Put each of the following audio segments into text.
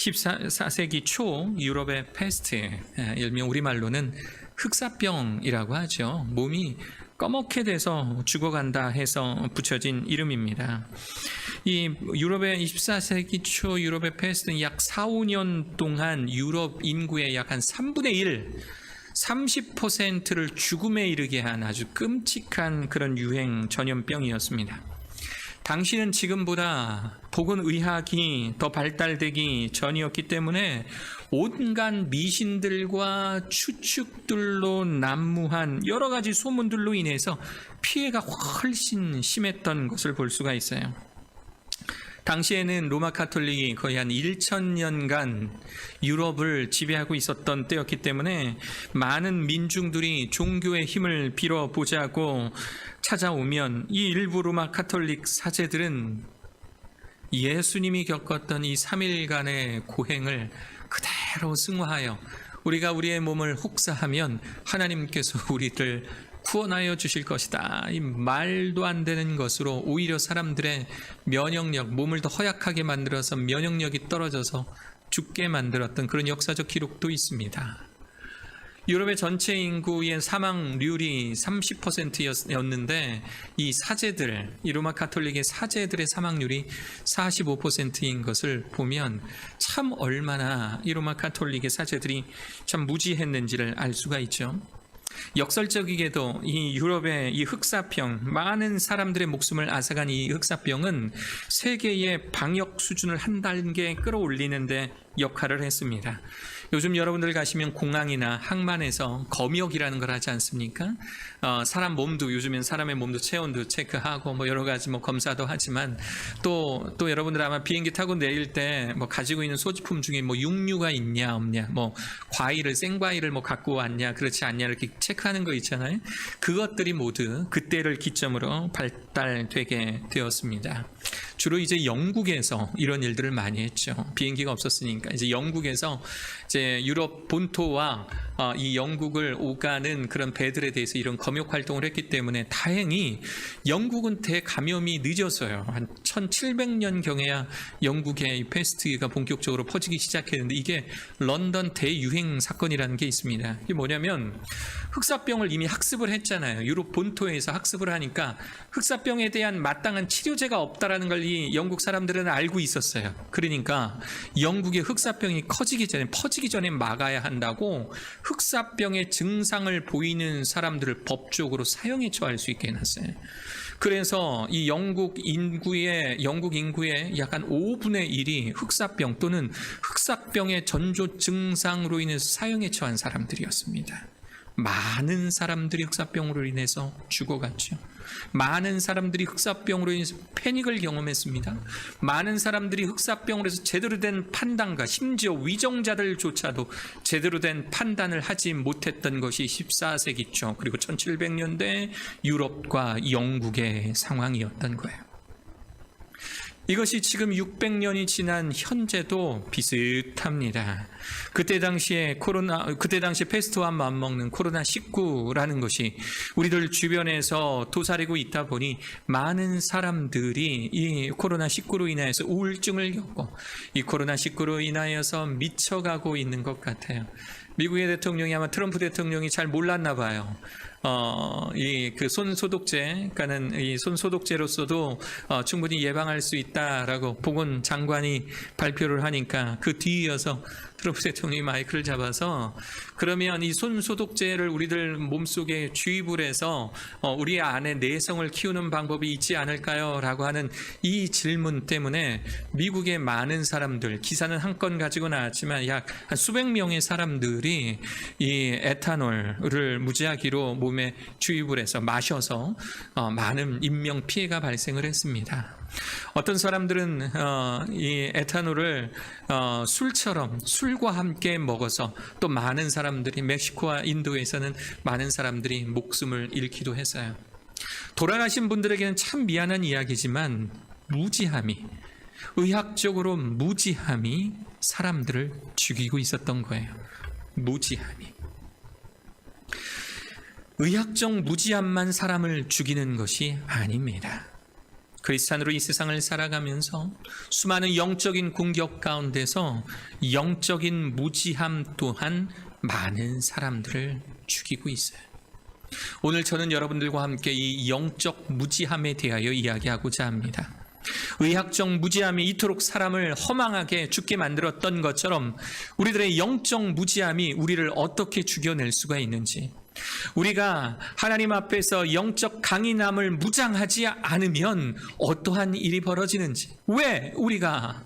14세기 초 유럽의 패스트, 일명 우리말로는 흑사병이라고 하죠. 몸이 꺼멓게 돼서 죽어간다 해서 붙여진 이름입니다. 이 유럽의 24세기 초 유럽의 패스트는 약 4, 5년 동안 유럽 인구의 약 한 3분의 1, 30%를 죽음에 이르게 한 아주 끔찍한 그런 유행 전염병이었습니다. 당시는 지금보다 보건의학이 더 발달되기 전이었기 때문에 온갖 미신들과 추측들로 난무한 여러 가지 소문들로 인해서 피해가 훨씬 심했던 것을 볼 수가 있어요. 당시에는 로마 카톨릭이 거의 한 1000년간 유럽을 지배하고 있었던 때였기 때문에 많은 민중들이 종교의 힘을 빌어보자고 찾아오면 이 일부 로마 카톨릭 사제들은 예수님이 겪었던 이 3일간의 고행을 그대로 승화하여 우리가 우리의 몸을 혹사하면 하나님께서 우리를 구원하여 주실 것이다, 이 말도 안 되는 것으로 오히려 사람들의 면역력, 몸을 더 허약하게 만들어서 면역력이 떨어져서 죽게 만들었던 그런 역사적 기록도 있습니다. 유럽의 전체 인구의 사망률이 30%였는데 이 사제들, 이 로마 카톨릭의 사제들의 사망률이 45%인 것을 보면 참 얼마나 이 로마 카톨릭의 사제들이 참 무지했는지를 알 수가 있죠. 역설적이게도 이 유럽의 이 흑사병, 많은 사람들의 목숨을 앗아간 이 흑사병은 세계의 방역 수준을 한 단계 끌어올리는 데 역할을 했습니다. 요즘 여러분들 가시면 공항이나 항만에서 검역이라는 걸 하지 않습니까? 사람 몸도, 요즘엔 사람의 몸도 체온도 체크하고 뭐 여러 가지 뭐 검사도 하지만 또 여러분들 아마 비행기 타고 내릴 때 뭐 가지고 있는 소지품 중에 뭐 육류가 있냐 없냐, 뭐 과일을, 생과일을 뭐 갖고 왔냐 그렇지 않냐 이렇게 체크하는 거 있잖아요. 그것들이 모두 그때를 기점으로 발달되게 되었습니다. 주로 이제 영국에서 이런 일들을 많이 했죠. 비행기가 없었으니까 이제 영국에서 이제 유럽 본토와 이 영국을 오가는 그런 배들에 대해서 이런 검역 활동을 했기 때문에 다행히 영국은 대감염이 늦었어요. 한 1700년경에야 영국의 이 패스트가 본격적으로 퍼지기 시작했는데 이게 런던 대유행 사건이라는 게 있습니다. 이게 뭐냐면 흑사병을 이미 학습을 했잖아요. 유럽 본토에서 학습을 하니까 흑사병에 대한 마땅한 치료제가 없다라는 걸 이 영국 사람들은 알고 있었어요. 그러니까 영국의 흑사병이 퍼지기 전에 막아야 한다고 흑사병의 증상을 보이는 사람들을 법적으로 사형에 처할 수 있게 해놨어요. 그래서 이 영국 인구의 약 한 5분의 1이 흑사병 또는 흑사병의 전조 증상으로 인해서 사형에 처한 사람들이었습니다. 많은 사람들이 흑사병으로 인해서 죽어갔죠. 많은 사람들이 흑사병으로 인해서 패닉을 경험했습니다. 많은 사람들이 흑사병으로 해서 제대로 된 판단과 심지어 위정자들조차도 제대로 된 판단을 하지 못했던 것이 14세기 초 그리고 1700년대 유럽과 영국의 상황이었던 거예요. 이것이 지금 600년이 지난 현재도 비슷합니다. 그때 당시에 패스트와 맞먹는 코로나19라는 것이 우리들 주변에서 도사리고 있다 보니 많은 사람들이 이 코로나19로 인해서 우울증을 겪고 이 코로나19로 인하여서 미쳐가고 있는 것 같아요. 미국의 대통령이 아마 트럼프 대통령이 잘 몰랐나 봐요. 그 손소독제, 그러니까는 이 손소독제로서도 충분히 예방할 수 있다라고 보건장관이 발표를 하니까 그 뒤이어서 트럼프 대통령이 마이크를 잡아서 그러면 이 손소독제를 우리들 몸속에 주입을 해서 우리 안에 내성을 키우는 방법이 있지 않을까요? 라고 하는 이 질문 때문에 미국의 많은 사람들, 기사는 한 건 가지고 나왔지만 약 한 수백 명의 사람들이 이 에탄올을 무지하기로 몸에 주입을 해서 마셔서 많은 인명 피해가 발생을 했습니다. 어떤 사람들은 이 에탄올을 술과 함께 먹어서 또 많은 사람들이 멕시코와 인도에서는 많은 사람들이 목숨을 잃기도 했어요. 돌아가신 분들에게는 참 미안한 이야기지만 의학적으로 무지함이 사람들을 죽이고 있었던 거예요. 무지함이. 의학적 무지함만 사람을 죽이는 것이 아닙니다. 크리스찬으로 이 세상을 살아가면서 수많은 영적인 공격 가운데서 영적인 무지함 또한 많은 사람들을 죽이고 있어요. 오늘 저는 여러분들과 함께 이 영적 무지함에 대하여 이야기하고자 합니다. 의학적 무지함이 이토록 사람을 허망하게 죽게 만들었던 것처럼 우리들의 영적 무지함이 우리를 어떻게 죽여낼 수가 있는지, 우리가 하나님 앞에서 영적 강인함을 무장하지 않으면 어떠한 일이 벌어지는지, 왜 우리가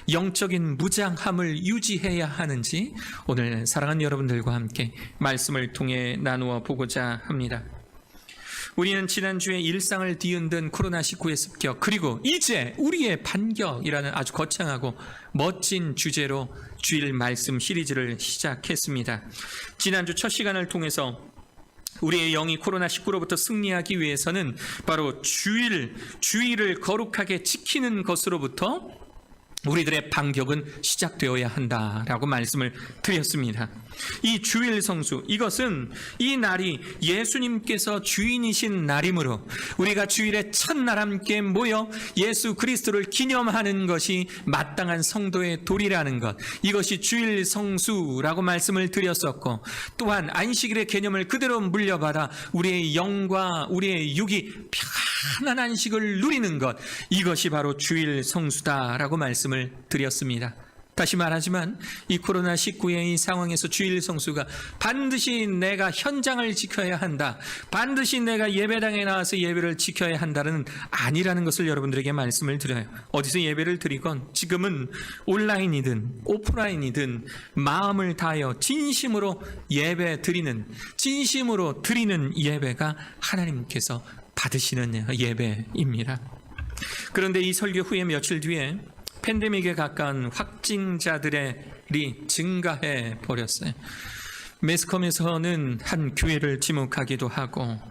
영적인 무장함을 유지해야 하는지 오늘 사랑하는 여러분들과 함께 말씀을 통해 나누어 보고자 합니다. 우리는 지난주에 일상을 뒤흔든 코로나19의 습격, 그리고 이제 우리의 반격이라는 아주 거창하고 멋진 주제로 주일 말씀 시리즈를 시작했습니다. 지난주 첫 시간을 통해서 우리의 영이 코로나19로부터 승리하기 위해서는 바로 주일을 거룩하게 지키는 것으로부터 우리들의 반격은 시작되어야 한다라고 말씀을 드렸습니다. 이 주일 성수, 이것은 이 날이 예수님께서 주인이신 날이므로 우리가 주일에 첫날 함께 모여 예수 그리스도를 기념하는 것이 마땅한 성도의 도리라는 것, 이것이 주일 성수라고 말씀을 드렸었고, 또한 안식일의 개념을 그대로 물려받아 우리의 영과 우리의 육이 편안한 안식을 누리는 것, 이것이 바로 주일 성수다라고 말씀을 드렸습니다. 다시 말하지만 이 코로나19의 이 상황에서 주일 성수가 반드시 내가 현장을 지켜야 한다, 반드시 내가 예배당에 나와서 예배를 지켜야 한다는 아니라는 것을 여러분들에게 말씀을 드려요. 어디서 예배를 드리건 지금은 온라인이든 오프라인이든 마음을 다하여 진심으로 예배 드리는, 진심으로 드리는 예배가 하나님께서 받으시는 예배입니다. 그런데 이 설교 후에 며칠 뒤에 팬데믹에 가까운 확진자들이 증가해 버렸어요. 매스컴에서는 한 교회를 지목하기도 하고,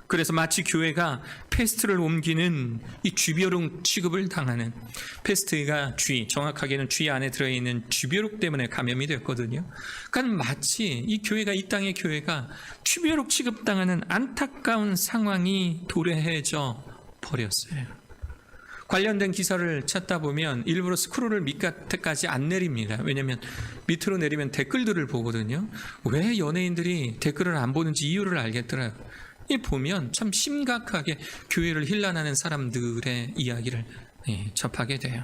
그래서 마치 교회가 패스트를 옮기는 이 쥐벼룩 취급을 당하는, 패스트가 쥐, 정확하게는 쥐 안에 들어있는 쥐벼룩 때문에 감염이 됐거든요. 그러니까 마치 이 교회가, 이 땅의 교회가 쥐벼룩 취급당하는 안타까운 상황이 도래해져 버렸어요. 관련된 기사를 찾다 보면 일부러 스크롤을 밑까지 안 내립니다. 왜냐하면 밑으로 내리면 댓글들을 보거든요. 왜 연예인들이 댓글을 안 보는지 이유를 알겠더라고요. 이 보면 참 심각하게 교회를 힐난하는 사람들의 이야기를 접하게 돼요.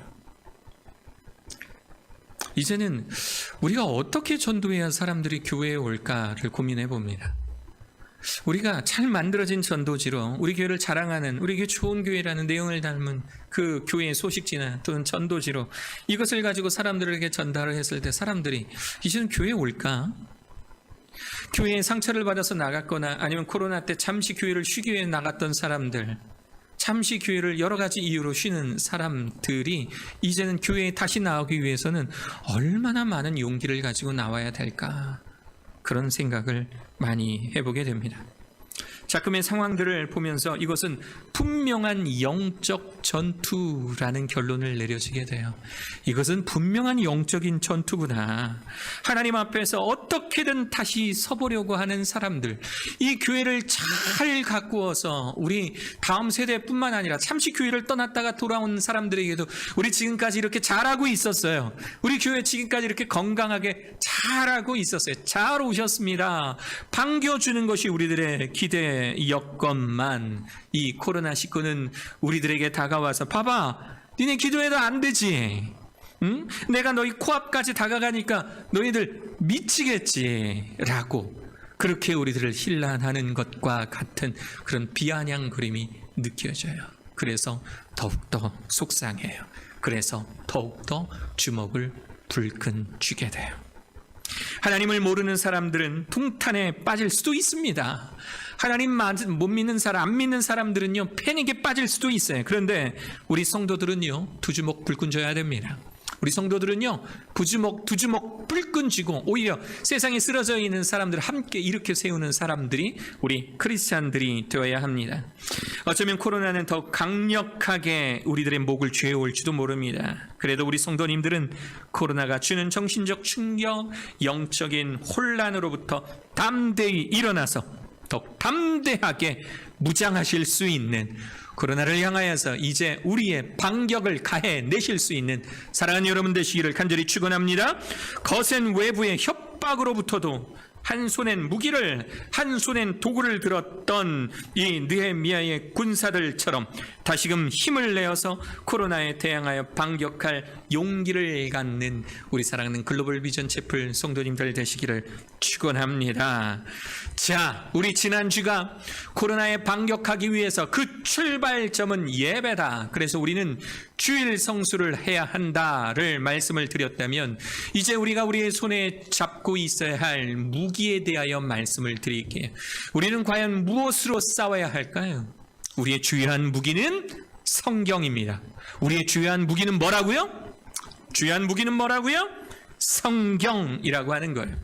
이제는 우리가 어떻게 전도해야 사람들이 교회에 올까를 고민해 봅니다. 우리가 잘 만들어진 전도지로 우리 교회를 자랑하는, 우리 교회 좋은 교회라는 내용을 담은 그 교회의 소식지나 또는 전도지로 이것을 가지고 사람들에게 전달을 했을 때 사람들이 이제는 교회에 올까? 교회에 상처를 받아서 나갔거나 아니면 코로나 때 잠시 교회를 쉬기 위해 나갔던 사람들, 잠시 교회를 여러 가지 이유로 쉬는 사람들이 이제는 교회에 다시 나오기 위해서는 얼마나 많은 용기를 가지고 나와야 될까? 그런 생각을 많이 해보게 됩니다. 자금의 상황들을 보면서 이것은 분명한 영적 전투라는 결론을 내려지게 돼요. 이것은 분명한 영적인 전투구나. 하나님 앞에서 어떻게든 다시 서보려고 하는 사람들, 이 교회를 잘 가꾸어서 우리 다음 세대뿐만 아니라 잠시 교회를 떠났다가 돌아온 사람들에게도 우리 지금까지 이렇게 잘하고 있었어요. 우리 교회 지금까지 이렇게 건강하게 잘하고 있었어요. 잘 오셨습니다. 반겨주는 것이 우리들의 기대 여건만, 이 코로나19는 우리들에게 다가와서 봐봐, 니네 기도해도 안 되지, 응? 내가 너희 코앞까지 다가가니까 너희들 미치겠지 라고 그렇게 우리들을 힐난하는 것과 같은 그런 비아냥 그림이 느껴져요. 그래서 더욱더 속상해요. 그래서 더욱더 주먹을 불끈 쥐게 돼요. 하나님을 모르는 사람들은 둥탄에 빠질 수도 있습니다. 하나님 못 믿는 사람, 안 믿는 사람들은요 패닉에 빠질 수도 있어요. 그런데 우리 성도들은요 두 주먹 불끈 쥐어야 됩니다. 우리 성도들은요 두 주먹 불끈 쥐고 오히려 세상에 쓰러져 있는 사람들을 함께 일으켜 세우는 사람들이 우리 크리스찬들이 되어야 합니다. 어쩌면 코로나는 더 강력하게 우리들의 목을 죄어올지도 모릅니다. 그래도 우리 성도님들은 코로나가 주는 정신적 충격, 영적인 혼란으로부터 담대히 일어나서 더 담대하게 무장하실 수 있는, 코로나를 향하여서 이제 우리의 반격을 가해 내실 수 있는 사랑하는 여러분 되시기를 간절히 축원합니다. 거센 외부의 협박으로부터도 한 손엔 무기를, 한 손엔 도구를 들었던 이 느헤미야의 군사들처럼 다시금 힘을 내어서 코로나에 대항하여 반격할 용기를 갖는 우리 사랑하는 글로벌 비전 채플 성도님들 되시기를 축원합니다. 자, 우리 지난주가 코로나에 반격하기 위해서 그 출발점은 예배다. 그래서 우리는 주일 성수를 해야 한다를 말씀을 드렸다면, 이제 우리가 우리의 손에 잡고 있어야 할 무기에 대하여 말씀을 드릴게요. 우리는 과연 무엇으로 싸워야 할까요? 우리의 주요한 무기는 성경입니다. 우리의 주요한 무기는 뭐라고요? 주요한 무기는 뭐라고요? 성경이라고 하는 거예요.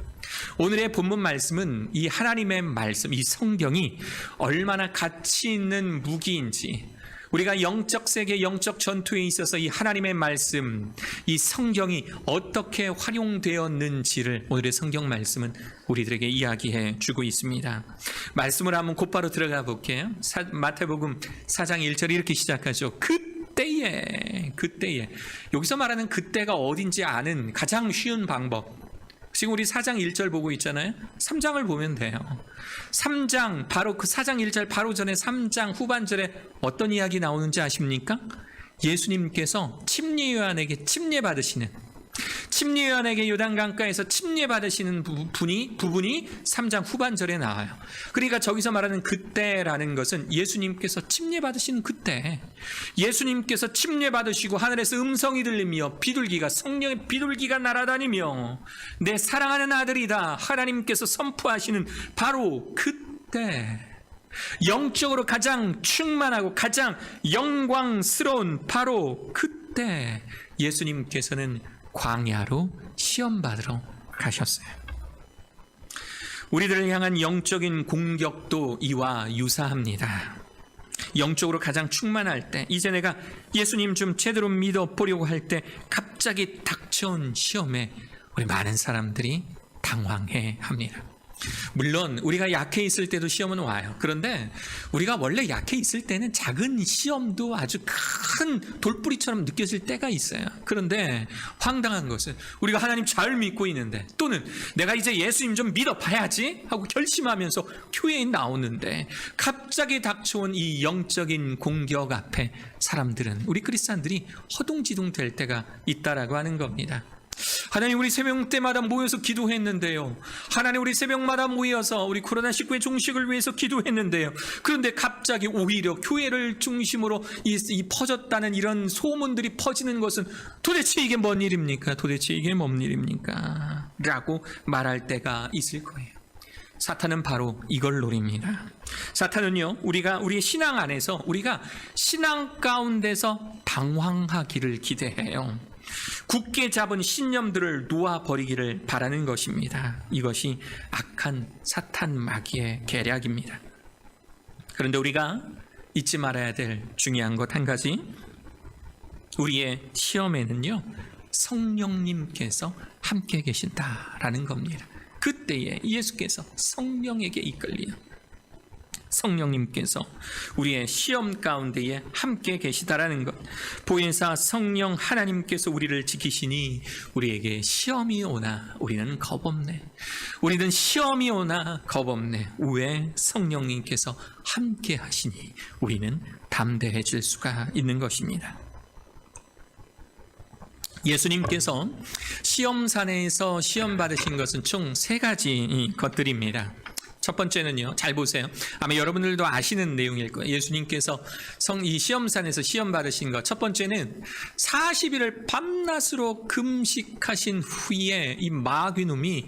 오늘의 본문 말씀은 이 하나님의 말씀, 이 성경이 얼마나 가치 있는 무기인지, 우리가 영적 세계, 영적 전투에 있어서 이 하나님의 말씀, 이 성경이 어떻게 활용되었는지를 오늘의 성경 말씀은 우리들에게 이야기해 주고 있습니다. 말씀을 한번 곧바로 들어가 볼게요. 마태복음 4장 1절이 이렇게 시작하죠. 그때에. 여기서 말하는 그때가 어딘지 아는 가장 쉬운 방법. 지금 우리 4장 1절 보고 있잖아요. 3장을 보면 돼요. 3장, 바로 그 4장 1절 바로 전에 3장 후반절에 어떤 이야기 나오는지 아십니까? 예수님께서 침례요한에게 침례받으시는, 침례요한에게 요단강가에서 침례받으시는 부분이 3장 후반절에 나와요. 그러니까 저기서 말하는 그때라는 것은 예수님께서 침례받으시는 그때, 예수님께서 침례받으시고 하늘에서 음성이 들리며 비둘기가, 성령의 비둘기가 날아다니며 내 사랑하는 아들이다 하나님께서 선포하시는 바로 그때, 영적으로 가장 충만하고 가장 영광스러운 바로 그때 예수님께서는 광야로 시험받으러 가셨어요. 우리들을 향한 영적인 공격도 이와 유사합니다. 영적으로 가장 충만할 때, 이제 내가 예수님 좀 제대로 믿어보려고 할 때 갑자기 닥쳐온 시험에 우리 많은 사람들이 당황해 합니다. 물론 우리가 약해 있을 때도 시험은 와요. 그런데 우리가 원래 약해 있을 때는 작은 시험도 아주 큰 돌뿌리처럼 느껴질 때가 있어요. 그런데 황당한 것은 우리가 하나님 잘 믿고 있는데, 또는 내가 이제 예수님 좀 믿어봐야지 하고 결심하면서 교회에 나오는데 갑자기 닥쳐온 이 영적인 공격 앞에 사람들은, 우리 크리스찬들이 허둥지둥 될 때가 있다라고 하는 겁니다. 하나님, 우리 새벽 때마다 모여서 기도했는데요. 하나님, 우리 새벽마다 모여서 우리 코로나19의 종식을 위해서 기도했는데요. 그런데 갑자기 오히려 교회를 중심으로 이 퍼졌다는 이런 소문들이 퍼지는 것은 도대체 이게 뭔 일입니까? 도대체 이게 뭔 일입니까? 라고 말할 때가 있을 거예요. 사탄은 바로 이걸 노립니다. 사탄은요, 우리의 신앙 안에서, 우리가 신앙 가운데서 방황하기를 기대해요. 굳게 잡은 신념들을 놓아버리기를 바라는 것입니다. 이것이 악한 사탄 마귀의 계략입니다. 그런데 우리가 잊지 말아야 될 중요한 것 한 가지, 우리의 시험에는요 성령님께서 함께 계신다라는 겁니다. 그때에 예수께서 성령에게 이끌리는 성령님께서 우리의 시험 가운데에 함께 계시다라는 것, 보혜사 성령 하나님께서 우리를 지키시니 우리에게 시험이 오나 우리는 겁없네. 우리는 시험이 오나 겁없네. 왜? 성령님께서 함께 하시니 우리는 담대해질 수가 있는 것입니다. 예수님께서 시험산에서 시험 받으신 것은 총 3가지 것들입니다. 첫 번째는요, 잘 보세요. 아마 여러분들도 아시는 내용일 거예요. 예수님께서 이 시험산에서 시험 받으신 것, 첫 번째는 40일을 밤낮으로 금식하신 후에 이 마귀놈이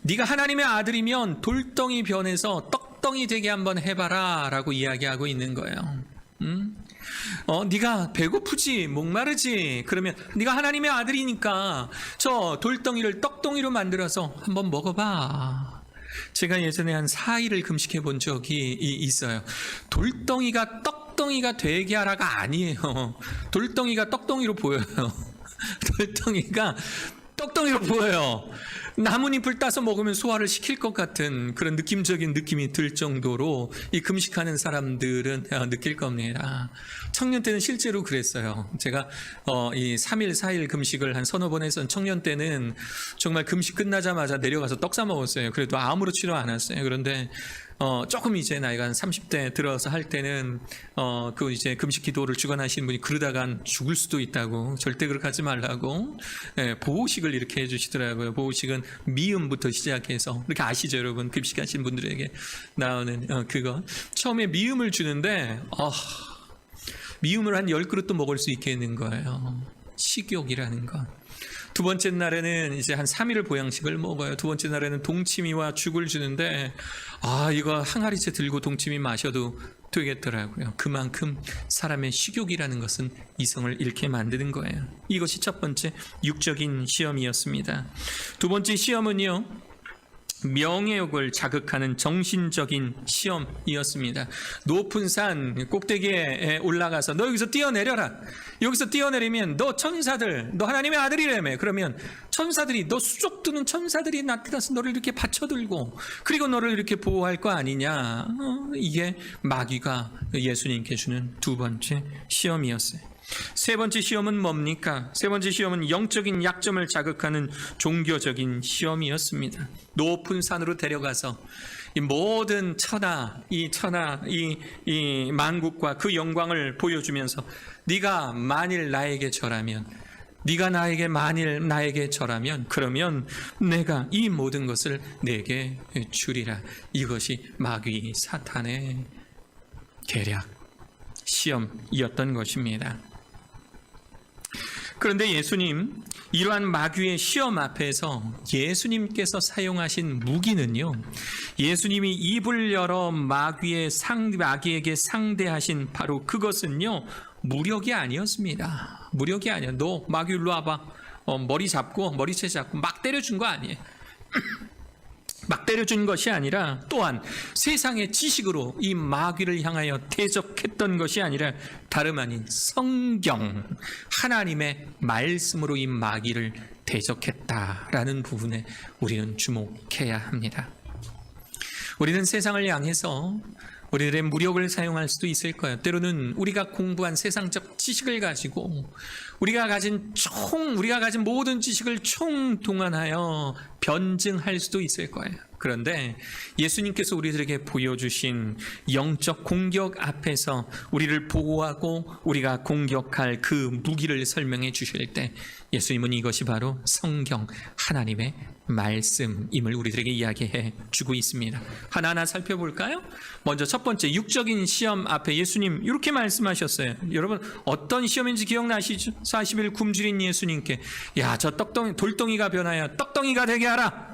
네가 하나님의 아들이면 돌덩이 변해서 떡덩이 되게 한번 해봐라 라고 이야기하고 있는 거예요. 네가 배고프지, 목마르지, 그러면 네가 하나님의 아들이니까 저 돌덩이를 떡덩이로 만들어서 한번 먹어봐. 제가 예전에 한 4일을 금식해 본 적이 있어요. 돌덩이가 떡덩이가 되게 하라가 아니에요. 돌덩이가 떡덩이로 보여요. 돌덩이가 떡덩이로 보여요. 나뭇잎을 따서 먹으면 소화를 시킬 것 같은 그런 느낌적인 느낌이 들 정도로 이 금식하는 사람들은 느낄 겁니다. 청년 때는 실제로 그랬어요. 제가 이 3일, 4일 금식을 한 서너 번 했던 청년 때는 정말 금식 끝나자마자 내려가서 떡 사 먹었어요. 그래도 아무렇지도 않았어요. 그런데 조금 이제 나이가 한 30대 들어서 할 때는 그 이제 금식 기도를 주관하시는 분이 그러다간 죽을 수도 있다고, 절대 그렇게 하지 말라고 보호식을 이렇게 해주시더라고요. 보호식은 미음부터 시작해서, 이렇게 아시죠 여러분? 금식하시는 분들에게 나오는 그거. 처음에 미음을 주는데 미음을 한 10그릇도 먹을 수 있게 있는 거예요. 식욕이라는 거. 두 번째 날에는 이제 한 3일을 보양식을 먹어요. 두 번째 날에는 동치미와 죽을 주는데 이거 항아리째 들고 동치미 마셔도 되겠더라고요. 그만큼 사람의 식욕이라는 것은 이성을 잃게 만드는 거예요. 이것이 첫 번째 육적인 시험이었습니다. 두 번째 시험은요, 명예욕을 자극하는 정신적인 시험이었습니다. 높은 산 꼭대기에 올라가서 너 여기서 뛰어내려라. 여기서 뛰어내리면 너 천사들, 너 하나님의 아들이라며. 그러면 천사들이, 너 수족 드는 천사들이 나타나서 너를 이렇게 받쳐들고 그리고 너를 이렇게 보호할 거 아니냐. 이게 마귀가 예수님께 주는 두 번째 시험이었어요. 세 번째 시험은 뭡니까? 세 번째 시험은 영적인 약점을 자극하는 종교적인 시험이었습니다. 높은 산으로 데려가서 이 모든 이 만국과 그 영광을 보여주면서 네가 만일 나에게 절하면, 네가 만일 나에게 절하면 그러면 내가 이 모든 것을 내게 주리라. 이것이 마귀 사탄의 계략, 시험이었던 것입니다. 그런데 예수님, 이러한 마귀의 시험 앞에서 예수님께서 사용하신 무기는요, 예수님이 입을 열어 마귀에게 상대하신 바로 그것은요, 무력이 아니었습니다. 무력이 아니에요. 너 마귀 일로 와봐. 머리채 잡고 막 때려준 거 아니에요. 막 때려준 것이 아니라, 또한 세상의 지식으로 이 마귀를 향하여 대적했던 것이 아니라 다름 아닌 성경, 하나님의 말씀으로 이 마귀를 대적했다라는 부분에 우리는 주목해야 합니다. 우리는 세상을 향해서 우리들의 무력을 사용할 수도 있을 거예요. 때로는 우리가 공부한 세상적 지식을 가지고 우리가 가진 모든 지식을 총동원하여 변증할 수도 있을 거예요. 그런데 예수님께서 우리들에게 보여주신 영적 공격 앞에서 우리를 보호하고 우리가 공격할 그 무기를 설명해 주실 때 예수님은 이것이 바로 성경, 하나님의 말씀임을 우리들에게 이야기해 주고 있습니다. 하나하나 살펴볼까요? 먼저 첫 번째, 육적인 시험 앞에 예수님 이렇게 말씀하셨어요. 여러분 어떤 시험인지 기억나시죠? 40일 굶주린 예수님께 저 돌덩이가 변하여 떡덩이가 되게 하라.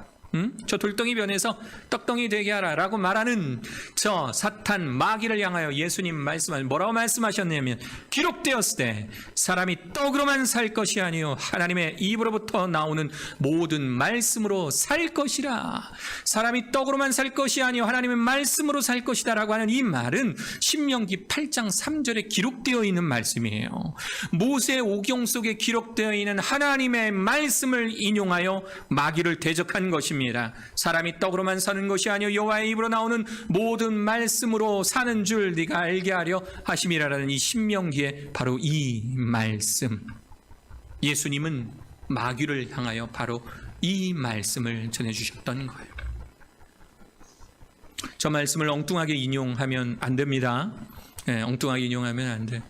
저 돌덩이 변해서 떡덩이 되게 하라 라고 말하는 저 사탄 마귀를 향하여 예수님 뭐라고 말씀하셨냐면, 기록되었을 때 사람이 떡으로만 살 것이 아니요 하나님의 입으로부터 나오는 모든 말씀으로 살 것이라. 사람이 떡으로만 살 것이 아니요 하나님의 말씀으로 살 것이다 라고 하는 이 말은 신명기 8장 3절에 기록되어 있는 말씀이에요. 모세 오경 속에 기록되어 있는 하나님의 말씀을 인용하여 마귀를 대적한 것입니다. 사람이 떡으로만 사는 것이 아니요 여호와의 입으로 나오는 모든 말씀으로 사는 줄 네가 알게 하려 하심이라라는 이 신명기에 바로 이 말씀, 예수님은 마귀를 향하여 바로 이 말씀을 전해주셨던 거예요. 저 말씀을 엉뚱하게 인용하면 안 됩니다. 엉뚱하게 인용하면 안 돼요.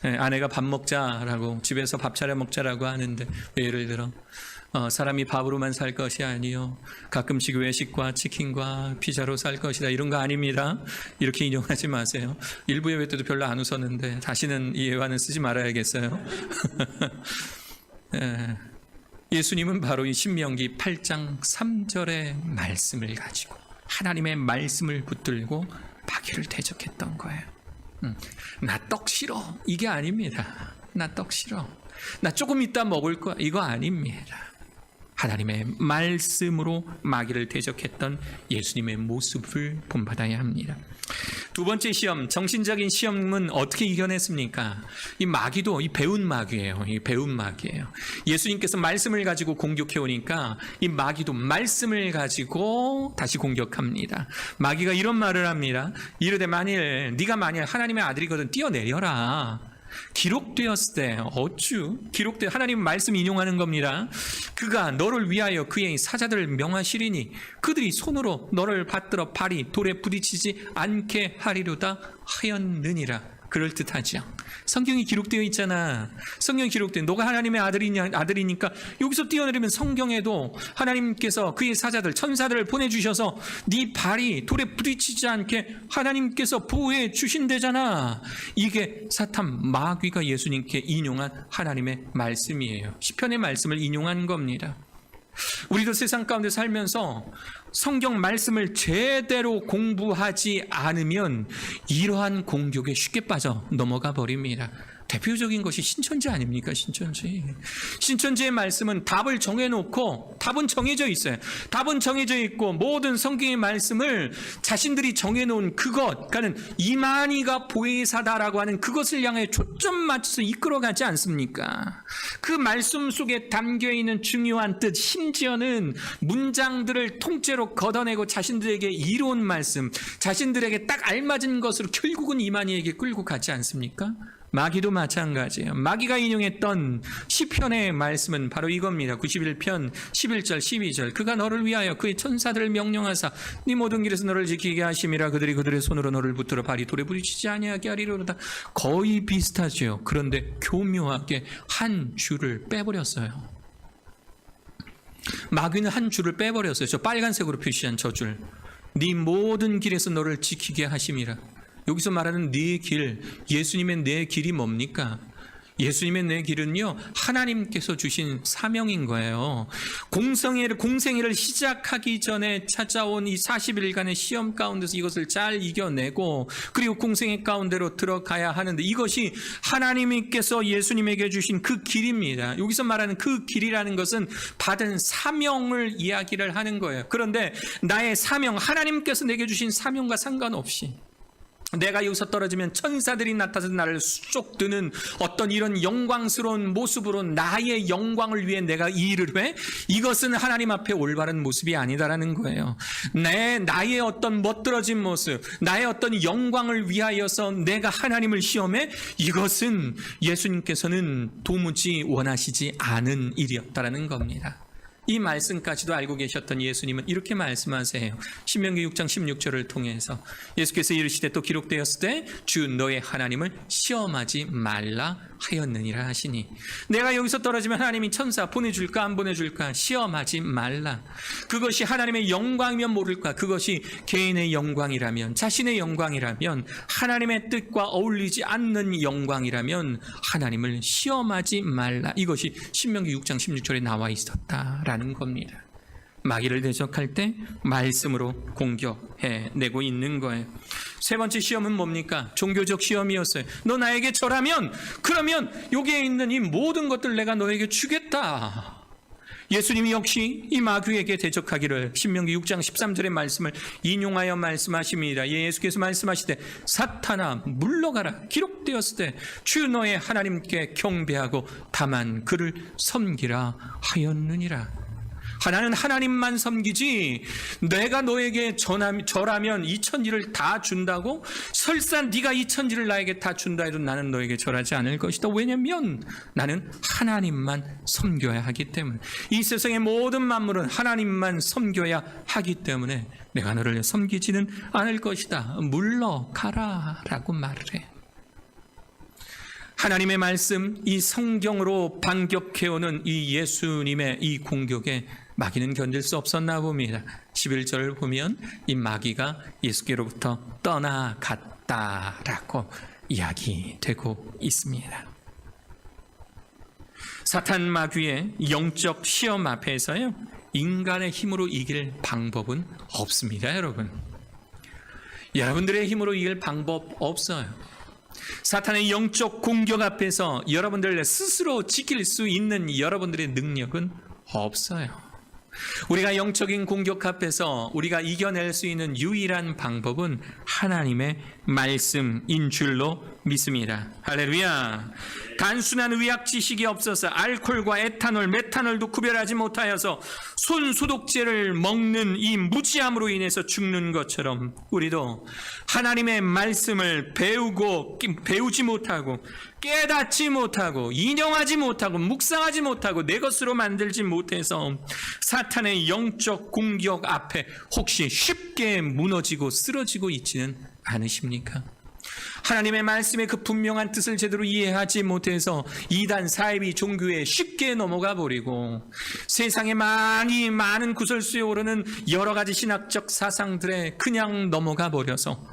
아내가 밥 먹자라고, 집에서 밥 차려 먹자라고 하는데 예를 들어 사람이 밥으로만 살 것이 아니요 가끔씩 외식과 치킨과 피자로 살 것이다, 이런 거 아닙니다. 이렇게 인용하지 마세요. 일부 예배 때도 별로 안 웃었는데 다시는 이 예화는 쓰지 말아야겠어요. 예수님은 바로 이 신명기 8장 3절의 말씀을 가지고 하나님의 말씀을 붙들고 마귀를 대적했던 거예요. 나 떡 싫어, 이게 아닙니다. 나 떡 싫어, 나 조금 이따 먹을 거야, 이거 아닙니다. 하나님의 말씀으로 마귀를 대적했던 예수님의 모습을 본받아야 합니다. 두 번째 시험, 정신적인 시험은 어떻게 이겨냈습니까? 이 마귀도 이 배운 마귀예요. 이 배운 마귀예요. 예수님께서 말씀을 가지고 공격해 오니까 이 마귀도 말씀을 가지고 다시 공격합니다. 마귀가 이런 말을 합니다. 이르되 네가 만일 하나님의 아들이거든 뛰어내려라. 기록되었을 때 하나님 말씀 인용하는 겁니다. 그가 너를 위하여 그의 사자들을 명하시리니 그들이 손으로 너를 받들어 발이 돌에 부딪히지 않게 하리로다 하였느니라. 그럴듯하죠. 성경이 기록되어 있잖아. 성경이 기록된 너가 하나님의 아들이니까 여기서 뛰어내리면 성경에도 하나님께서 그의 사자들 천사들을 보내주셔서 네 발이 돌에 부딪히지 않게 하나님께서 보호해 주신대잖아. 이게 사탄 마귀가 예수님께 인용한 하나님의 말씀이에요. 시편의 말씀을 인용한 겁니다. 우리도 세상 가운데 살면서 성경 말씀을 제대로 공부하지 않으면 이러한 공격에 쉽게 빠져 넘어가 버립니다. 대표적인 것이 신천지 아닙니까? 신천지의 말씀은 답을 정해놓고 답은 정해져 있어요. 답은 정해져 있고 모든 성경의 말씀을 자신들이 정해놓은 그러니까는 이만희가 보혜사다라고 하는 그것을 향해 초점 맞춰서 이끌어가지 않습니까? 그 말씀 속에 담겨있는 중요한 뜻, 심지어는 문장들을 통째로 걷어내고 자신들에게 이로운 말씀, 자신들에게 딱 알맞은 것으로 결국은 이만희에게 끌고 가지 않습니까? 마귀도 마찬가지예요. 마귀가 인용했던 시편의 말씀은 바로 이겁니다. 91편 11절 12절 그가 너를 위하여 그의 천사들을 명령하사 네 모든 길에서 너를 지키게 하심이라. 그들이 그들의 손으로 너를 붙들어 발이 돌에 부딪히지 아니하게 하리로다. 거의 비슷하죠. 그런데 교묘하게 한 줄을 빼버렸어요. 마귀는 한 줄을 빼버렸어요. 저 빨간색으로 표시한 저 줄. 네 모든 길에서 너를 지키게 하심이라. 여기서 말하는 네 길, 예수님의 내 길이 뭡니까? 예수님의 내 길은요, 하나님께서 주신 사명인 거예요. 공생애를 시작하기 전에 찾아온 이 40일간의 시험 가운데서 이것을 잘 이겨내고 그리고 공생애 가운데로 들어가야 하는데 이것이 하나님께서 예수님에게 주신 그 길입니다. 여기서 말하는 그 길이라는 것은 받은 사명을 이야기를 하는 거예요. 그런데 나의 사명, 하나님께서 내게 주신 사명과 상관없이 내가 여기서 떨어지면 천사들이 나타나서 나를 쑥드는 어떤 이런 영광스러운 모습으로 나의 영광을 위해 내가 이 일을 해? 이것은 하나님 앞에 올바른 모습이 아니다라는 거예요. 나의 어떤 멋들어진 모습, 나의 어떤 영광을 위하여서 내가 하나님을 시험해? 이것은 예수님께서는 도무지 원하시지 않은 일이었다라는 겁니다. 이 말씀까지도 알고 계셨던 예수님은 이렇게 말씀하세요. 신명기 6장 16절을 통해서 예수께서 이르시되 또 기록되었을 때 주 너의 하나님을 시험하지 말라 하였느니라 하시니, 내가 여기서 떨어지면 하나님이 천사 보내줄까 안 보내줄까? 시험하지 말라. 그것이 하나님의 영광이면 모를까? 그것이 개인의 영광이라면, 자신의 영광이라면, 하나님의 뜻과 어울리지 않는 영광이라면 하나님을 시험하지 말라. 이것이 신명기 6장 16절에 나와 있었다라는 겁니다. 마귀를 대적할 때 말씀으로 공격해내고 있는 거예요. 세 번째 시험은 뭡니까? 종교적 시험이었어요. 너 나에게 절하면, 그러면 여기에 있는 이 모든 것들 내가 너에게 주겠다. 예수님이 역시 이 마귀에게 대적하기를 신명기 6장 13절의 말씀을 인용하여 말씀하십니다. 예수께서 말씀하시되 사탄아 물러가라. 기록되었을 때 주 너의 하나님께 경배하고 다만 그를 섬기라 하였느니라. 하나는 하나님만 섬기지 내가 너에게 절하면 이 천지를 다 준다고? 설사 네가 이 천지를 나에게 다 준다 해도 나는 너에게 절하지 않을 것이다. 왜냐면 나는 하나님만 섬겨야 하기 때문에, 이 세상의 모든 만물은 하나님만 섬겨야 하기 때문에 내가 너를 섬기지는 않을 것이다. 물러가라 라고 말을 해. 하나님의 말씀, 이 성경으로 반격해오는 이 예수님의 이 공격에 마귀는 견딜 수 없었나 봅니다. 11절을 보면 이 마귀가 예수께로부터 떠나갔다라고 이야기되고 있습니다. 사탄 마귀의 영적 시험 앞에서요, 인간의 힘으로 이길 방법은 없습니다. 여러분들의 힘으로 이길 방법 없어요. 사탄의 영적 공격 앞에서 여러분들 스스로 지킬 수 있는 여러분들의 능력은 없어요. 우리가 영적인 공격 앞에서 우리가 이겨낼 수 있는 유일한 방법은 하나님의 말씀인 줄로 믿습니다. 할렐루야. 단순한 의학 지식이 없어서 알코올과 에탄올, 메탄올도 구별하지 못하여서 손소독제를 먹는 이 무지함으로 인해서 죽는 것처럼 우리도 하나님의 말씀을 배우지 못하고 깨닫지 못하고 인용하지 못하고 묵상하지 못하고 내 것으로 만들지 못해서 사탄의 영적 공격 앞에 혹시 쉽게 무너지고 쓰러지고 있지는 않으십니까? 하나님의 말씀의 그 분명한 뜻을 제대로 이해하지 못해서 이단 사이비 종교에 쉽게 넘어가 버리고 세상에 많은 구설수에 오르는 여러 가지 신학적 사상들에 그냥 넘어가 버려서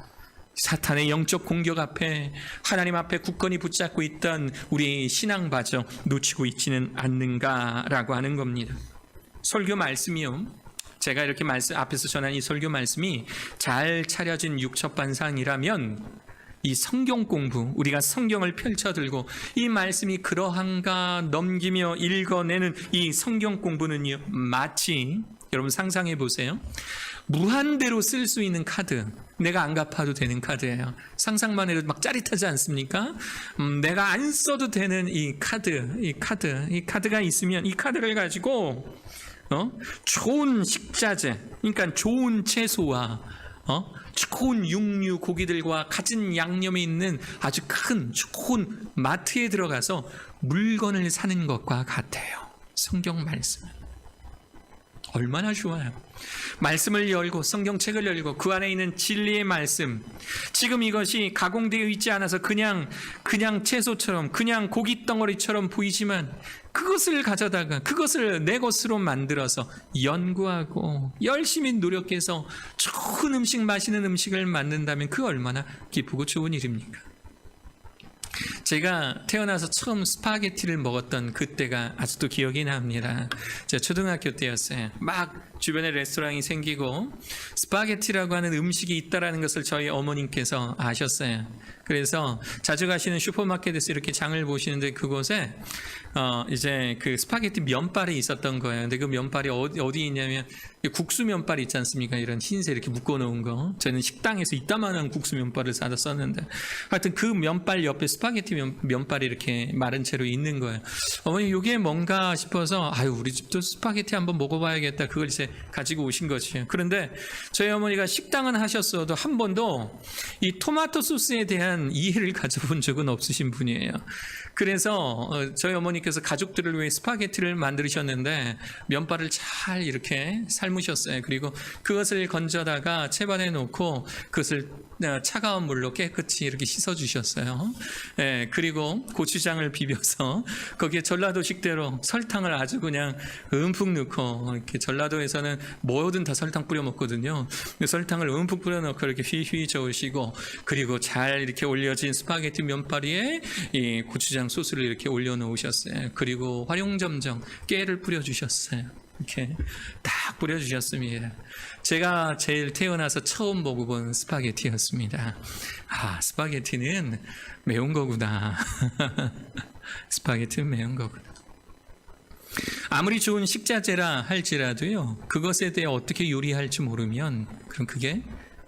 사탄의 영적 공격 앞에 하나님 앞에 굳건히 붙잡고 있던 우리 신앙마저 놓치고 있지는 않는가라고 하는 겁니다. 설교 말씀이요, 제가 이렇게 앞에서 전한 이 설교 말씀이 잘 차려진 육첩반상이라면 이 성경 공부, 우리가 성경을 펼쳐들고 이 말씀이 그러한가 넘기며 읽어내는 이 성경 공부는요, 마치 여러분 상상해 보세요. 무한대로 쓸 수 있는 카드, 내가 안 갚아도 되는 카드예요. 상상만 해도 막 짜릿하지 않습니까? 내가 안 써도 되는 이 카드가 있으면 이 카드를 가지고 좋은 식자재, 그러니까 좋은 채소와 좋은 육류 고기들과 갖은 양념이 있는 아주 큰 좋은 마트에 들어가서 물건을 사는 것과 같아요. 성경 말씀은 얼마나 좋아요. 말씀을 열고 성경책을 열고 그 안에 있는 진리의 말씀, 지금 이것이 가공되어 있지 않아서 그냥 채소처럼 그냥 고기 덩어리처럼 보이지만 그것을 가져다가 그것을 내 것으로 만들어서 연구하고 열심히 노력해서 좋은 음식, 맛있는 음식을 만든다면 그 얼마나 기쁘고 좋은 일입니까? 제가 태어나서 처음 스파게티를 먹었던 그때가 아직도 기억이 납니다. 제가 초등학교 때였어요. 막 주변에 레스토랑이 생기고 스파게티라고 하는 음식이 있다라는 것을 저희 어머님께서 아셨어요. 그래서 자주 가시는 슈퍼마켓에서 이렇게 장을 보시는데 그곳에 이제 그 스파게티 면발이 있었던 거예요. 근데 그 면발이 어디 있냐면 국수 면발 있지 않습니까? 이런 흰색 이렇게 묶어놓은 거. 저는 식당에서 이따만한 국수 면발을 사다 썼는데 하여튼 그 면발 옆에 스파게티 면발이 이렇게 마른 채로 있는 거예요. 어머니 이게 뭔가 싶어서 우리 집도 스파게티 한번 먹어봐야겠다. 그걸 이제 가지고 오신 것이에요. 그런데 저희 어머니가 식당은 하셨어도 한 번도 이 토마토 소스에 대한 이해를 가져본 적은 없으신 분이에요. 그래서 저희 어머니께서 가족들을 위해 스파게티를 만드셨는데 면발을 잘 이렇게 삶으셨어요. 그리고 그것을 건져다가 채반에 놓고 그것을 차가운 물로 깨끗이 이렇게 씻어주셨어요. 그리고 고추장을 비벼서 거기에 전라도식대로 설탕을 아주 그냥 움푹 넣고, 이렇게 전라도에서는 뭐든 다 설탕 뿌려 먹거든요. 설탕을 움푹 뿌려 넣고 이렇게 휘휘 저으시고, 그리고 잘 이렇게 올려진 스파게티 면발 위에 이 고추장 소스를 이렇게 올려 놓으셨어요. 그리고 활용점정 깨를 뿌려 주셨어요. 이렇게 딱 뿌려주셨습니다. 제가 제일 태어나서 처음 먹어본 스파게티였습니다. 스파게티는 매운 거구나. 스파게티는 매운 거구나. 아무리 좋은 식자재라 할지라도요, 그것에 대해 어떻게 요리할지 모르면 그럼 그게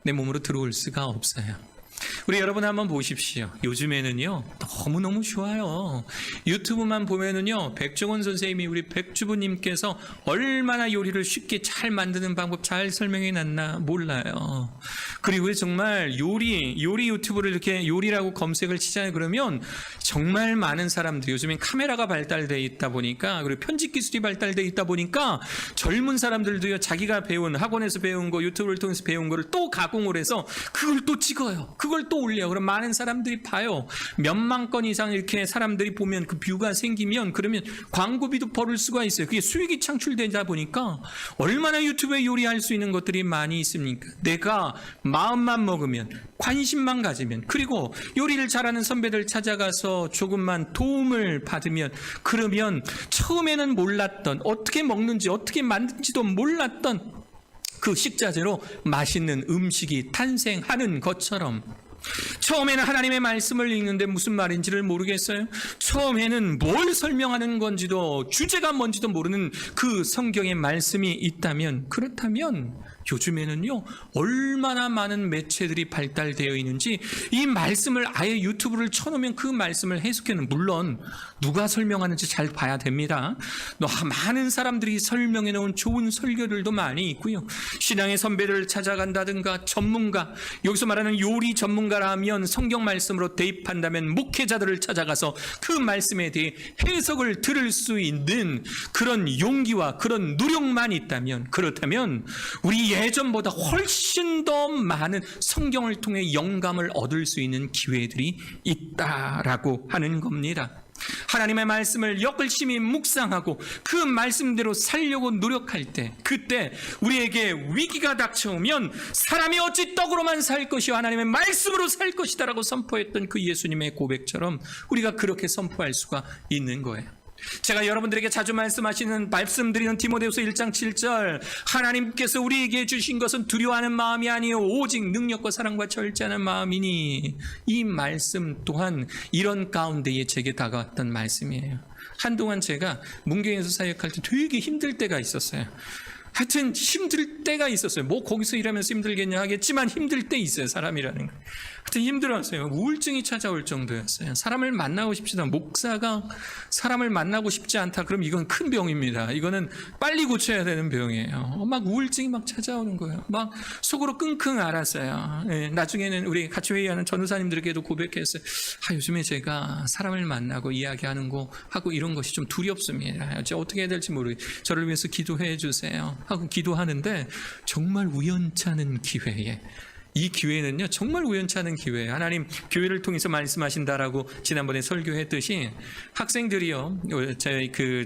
내 몸으로 들어올 수가 없어요. 우리 여러분 한번 보십시오. 요즘에는요 너무너무 좋아요. 유튜브만 보면은요 백종원 선생님이 우리 백주부님께서 얼마나 요리를 쉽게 잘 만드는 방법 잘 설명해 놨나 몰라요. 그리고 정말 요리 유튜브를 이렇게 요리라고 검색을 치잖아요. 그러면 정말 많은 사람들이, 요즘엔 카메라가 발달되어 있다 보니까, 그리고 편집 기술이 발달되어 있다 보니까 젊은 사람들도요 자기가 배운, 학원에서 배운 거, 유튜브를 통해서 배운 거를 또 가공을 해서 그걸 또 찍어요. 그걸 또 올려. 그럼 많은 사람들이 봐요. 몇만 건 이상 이렇게 사람들이 보면 그 뷰가 생기면, 그러면 광고비도 벌을 수가 있어요. 그게 수익이 창출되다 보니까 얼마나 유튜브에 요리할 수 있는 것들이 많이 있습니까? 내가 마음만 먹으면, 관심만 가지면, 그리고 요리를 잘하는 선배들 찾아가서 조금만 도움을 받으면, 그러면 처음에는 몰랐던, 어떻게 먹는지 어떻게 만든지도 몰랐던 그 식자재로 맛있는 음식이 탄생하는 것처럼 처음에는 하나님의 말씀을 읽는데 무슨 말인지를 모르겠어요. 처음에는 뭘 설명하는 건지도 주제가 뭔지도 모르는 그 성경의 말씀이 있다면, 그렇다면 요즘에는요 얼마나 많은 매체들이 발달되어 있는지 이 말씀을 아예 유튜브를 쳐놓으면 그 말씀을 해석해는, 물론 누가 설명하는지 잘 봐야 됩니다. 많은 사람들이 설명해 놓은 좋은 설교들도 많이 있고요. 신앙의 선배를 찾아간다든가 전문가, 여기서 말하는 요리 전문가라면 성경 말씀으로 대입한다면 목회자들을 찾아가서 그 말씀에 대해 해석을 들을 수 있는 그런 용기와 그런 노력만 있다면, 그렇다면 우리 예전보다 훨씬 더 많은 성경을 통해 영감을 얻을 수 있는 기회들이 있다라고 하는 겁니다. 하나님의 말씀을 열심히 묵상하고 그 말씀대로 살려고 노력할 때, 그때 우리에게 위기가 닥쳐오면 사람이 어찌 떡으로만 살 것이요 하나님의 말씀으로 살 것이다라고 선포했던 그 예수님의 고백처럼 우리가 그렇게 선포할 수가 있는 거예요. 제가 여러분들에게 자주 말씀드리는 디모데후서 1장 7절, 하나님께서 우리에게 주신 것은 두려워하는 마음이 아니요 오직 능력과 사랑과 절제하는 마음이니, 이 말씀 또한 이런 가운데에 제게 다가왔던 말씀이에요. 한동안 제가 문경에서 사역할 때 되게 힘들 때가 있었어요. 하여튼 힘들 때가 있었어요. 뭐 거기서 일하면서 힘들겠냐 하겠지만 힘들 때 있어요, 사람이라는 거. 하여튼 힘들었어요. 우울증이 찾아올 정도였어요. 사람을 만나고 싶지도 않고, 목사가 사람을 만나고 싶지 않다 그럼 이건 큰 병입니다. 이거는 빨리 고쳐야 되는 병이에요. 막 우울증이 막 찾아오는 거예요. 막 속으로 끙끙 앓았어요. 나중에는 우리 같이 회의하는 전도사님들에게도 고백했어요. 요즘에 제가 사람을 만나고 이야기하는 거 하고 이런 것이 좀 두렵습니다. 제가 어떻게 해야 될지 모르겠어요. 저를 위해서 기도해 주세요 하고 기도하는데, 정말 우연치 않은 기회에, 이 기회는요 정말 우연치 않은 기회예요. 하나님 교회를 통해서 말씀하신다라고 지난번에 설교했듯이, 학생들이요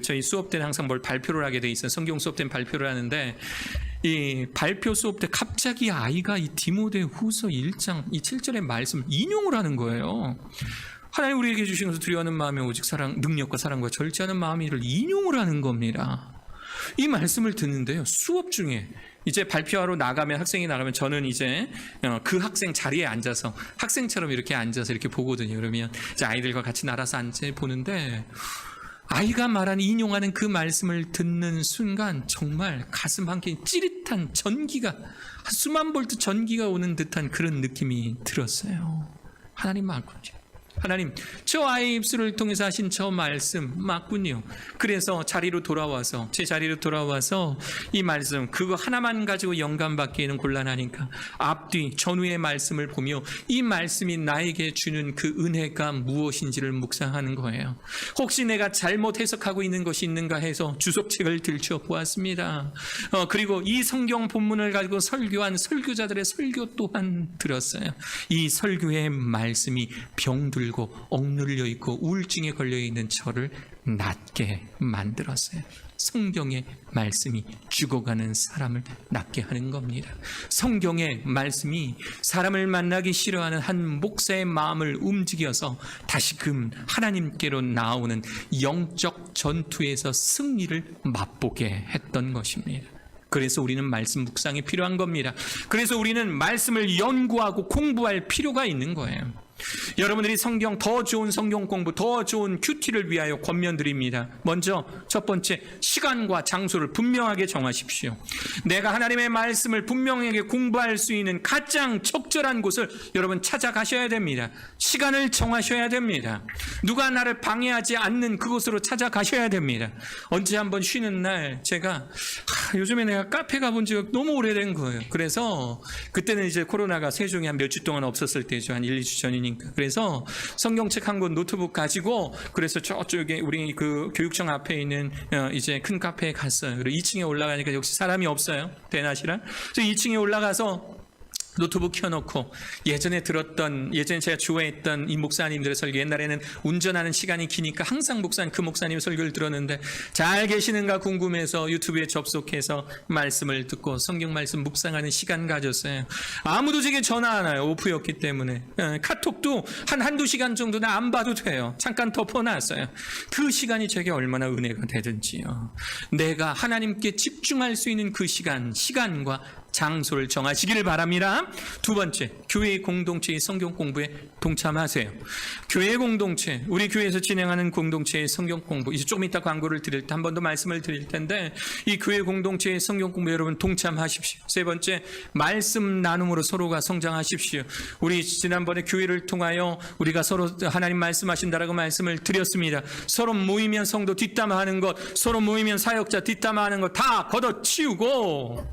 저희 수업 때는 항상 뭘 발표를 하게 돼 있어요. 성경 수업 때는 발표를 하는데, 이 발표 수업 때 갑자기 아이가 이 디모데후서 1장 이 7절의 말씀을 인용을 하는 거예요. 하나님 우리에게 주신 것을 두려워하는 마음에 오직 능력과 사랑과 절제하는 마음이를 인용을 하는 겁니다. 이 말씀을 듣는데요, 수업 중에 이제 발표하러 나가면, 학생이 나가면 저는 이제 그 학생 자리에 앉아서 학생처럼 이렇게 앉아서 이렇게 보거든요. 그러면 이제 아이들과 같이 나라서 앉아 보는데, 아이가 인용하는 그 말씀을 듣는 순간 정말 가슴 한켠 찌릿한 전기가, 수만 볼트 전기가 오는 듯한 그런 느낌이 들었어요. 하나님 맞군요. 하나님 저 아이의 입술을 통해서 하신 저 말씀 맞군요. 그래서 제 자리로 돌아와서 이 말씀 그거 하나만 가지고 영감받기에는 곤란하니까 앞뒤 전후의 말씀을 보며 이 말씀이 나에게 주는 그 은혜가 무엇인지를 묵상하는 거예요. 혹시 내가 잘못 해석하고 있는 것이 있는가 해서 주석책을 들춰보았습니다. 그리고 이 성경 본문을 가지고 설교한 설교자들의 설교 또한 들었어요. 이 설교의 말씀이 병들고 억눌려 있고 우울증에 걸려 있는 저를 낫게 만들었어요. 성경의 말씀이 죽어가는 사람을 낫게 하는 겁니다. 성경의 말씀이 사람을 만나기 싫어하는 한 목사의 마음을 움직여서 다시금 하나님께로 나오는 영적 전투에서 승리를 맛보게 했던 것입니다. 그래서 우리는 말씀 묵상이 필요한 겁니다. 그래서 우리는 말씀을 연구하고 공부할 필요가 있는 거예요. 여러분들이 더 좋은 성경 공부, 더 좋은 큐티를 위하여 권면드립니다. 먼저 첫 번째, 시간과 장소를 분명하게 정하십시오. 내가 하나님의 말씀을 분명하게 공부할 수 있는 가장 적절한 곳을 여러분 찾아가셔야 됩니다. 시간을 정하셔야 됩니다. 누가 나를 방해하지 않는 그곳으로 찾아가셔야 됩니다. 언제 한번 쉬는 날 제가 요즘에 내가 카페 가본 지가 너무 오래된 거예요. 그래서 그때는 이제 코로나가 세종에 한 몇 주 동안 없었을 때죠. 한 1, 2주 전이니까. 그래서 성경책 한 권 노트북 가지고, 그래서 저쪽에 우리 그 교육청 앞에 있는 이제 큰 카페에 갔어요. 그리고 2층에 올라가니까 역시 사람이 없어요. 대낮이라. 그래서 2층에 올라가서 노트북 켜놓고 예전에 제가 좋아했던 이 목사님들의 설교, 옛날에는 운전하는 시간이 기니까 항상 그 목사님 설교를 들었는데 잘 계시는가 궁금해서 유튜브에 접속해서 말씀을 듣고 성경 말씀 묵상하는 시간 가졌어요. 아무도 제게 전화 안 와요. 오프였기 때문에. 카톡도 한두 시간 정도는 안 봐도 돼요. 잠깐 덮어놨어요. 그 시간이 제게 얼마나 은혜가 되든지요. 내가 하나님께 집중할 수 있는 그 시간과 장소를 정하시기를 바랍니다. 두 번째, 교회 공동체의 성경 공부에 동참하세요. 교회 공동체, 우리 교회에서 진행하는 공동체의 성경 공부, 이제 조금 이따 광고를 드릴 때 한 번 더 말씀을 드릴 텐데, 이 교회 공동체의 성경 공부 여러분 동참하십시오. 세 번째, 말씀 나눔으로 서로가 성장하십시오. 우리 지난번에 교회를 통하여 우리가 서로 하나님 말씀하신다라고 말씀을 드렸습니다. 서로 모이면 성도 뒷담화하는 것, 서로 모이면 사역자 뒷담화하는 것 다 걷어치우고,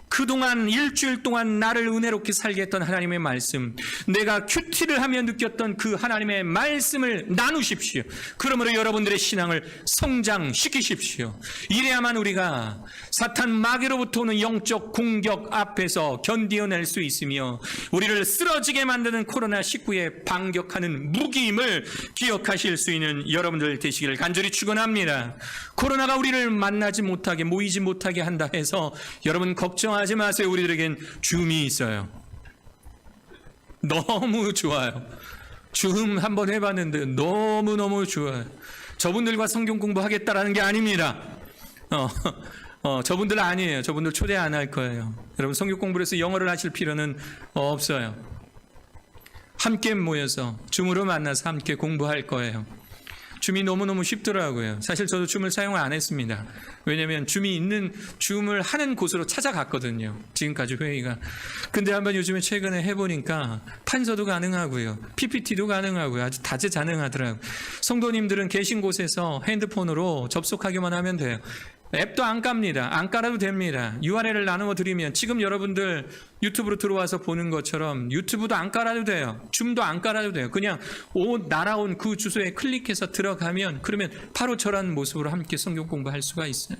그동안 일주일 동안 나를 은혜롭게 살게 했던 하나님의 말씀, 내가 큐티를 하며 느꼈던 그 하나님의 말씀을 나누십시오. 그러므로 여러분들의 신앙을 성장시키십시오. 이래야만 우리가 사탄 마귀로부터 오는 영적 공격 앞에서 견디어낼 수 있으며, 우리를 쓰러지게 만드는 코로나19에 반격하는 무기임을 기억하실 수 있는 여러분들 되시기를 간절히 축원합니다. 코로나가 우리를 만나지 못하게, 모이지 못하게 한다 해서 여러분 걱정하지 마세요. 우리들에겐 줌이 있어요. 너무 좋아요. 줌 한번 해봤는데 너무너무 좋아요. 저분들과 성경 공부하겠다라는 게 아닙니다. 저분들 아니에요. 저분들 초대 안 할 거예요. 여러분 성경 공부를 해서 영어를 하실 필요는 없어요. 함께 모여서 줌으로 만나서 함께 공부할 거예요. 줌이 너무너무 쉽더라고요. 사실 저도 줌을 사용을 안 했습니다. 왜냐하면 줌을 하는 곳으로 찾아갔거든요. 지금까지 회의가. 근데 한번 요즘에 최근에 해보니까 판서도 가능하고요. PPT도 가능하고요. 아주 다재다능하더라고요. 성도님들은 계신 곳에서 핸드폰으로 접속하기만 하면 돼요. 앱도 안 깝니다. 안 깔아도 됩니다. URL을 나누어 드리면 지금 여러분들 유튜브로 들어와서 보는 것처럼 유튜브도 안 깔아도 돼요. 줌도 안 깔아도 돼요. 그냥 날아온 그 주소에 클릭해서 들어가면, 그러면 바로 저런 모습으로 함께 성경 공부할 수가 있어요.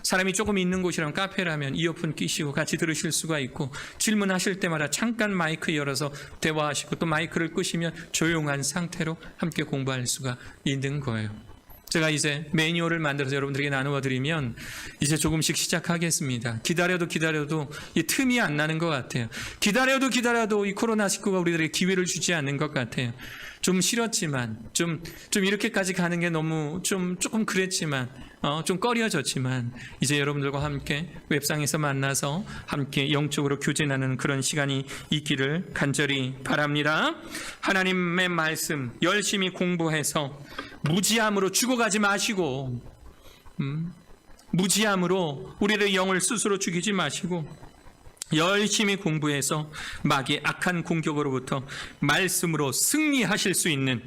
사람이 조금 있는 곳이랑 카페라면 이어폰 끼시고 같이 들으실 수가 있고, 질문하실 때마다 잠깐 마이크 열어서 대화하시고 또 마이크를 끄시면 조용한 상태로 함께 공부할 수가 있는 거예요. 제가 이제 매뉴얼을 만들어서 여러분들에게 나누어 드리면 이제 조금씩 시작하겠습니다. 기다려도 이 틈이 안 나는 것 같아요. 기다려도 이 코로나19가 우리들에게 기회를 주지 않는 것 같아요. 좀 싫었지만, 좀 이렇게까지 가는 게 너무 조금 그랬지만, 좀 꺼려졌지만, 이제 여러분들과 함께 웹상에서 만나서 함께 영적으로 교제 나누는 그런 시간이 있기를 간절히 바랍니다. 하나님의 말씀 열심히 공부해서 무지함으로 죽어가지 마시고, 무지함으로 우리의 영을 스스로 죽이지 마시고, 열심히 공부해서 마귀의 악한 공격으로부터 말씀으로 승리하실 수 있는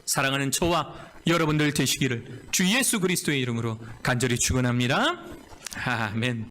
사랑하는 저와 여러분들 되시기를 주 예수 그리스도의 이름으로 간절히 축원합니다. 아멘.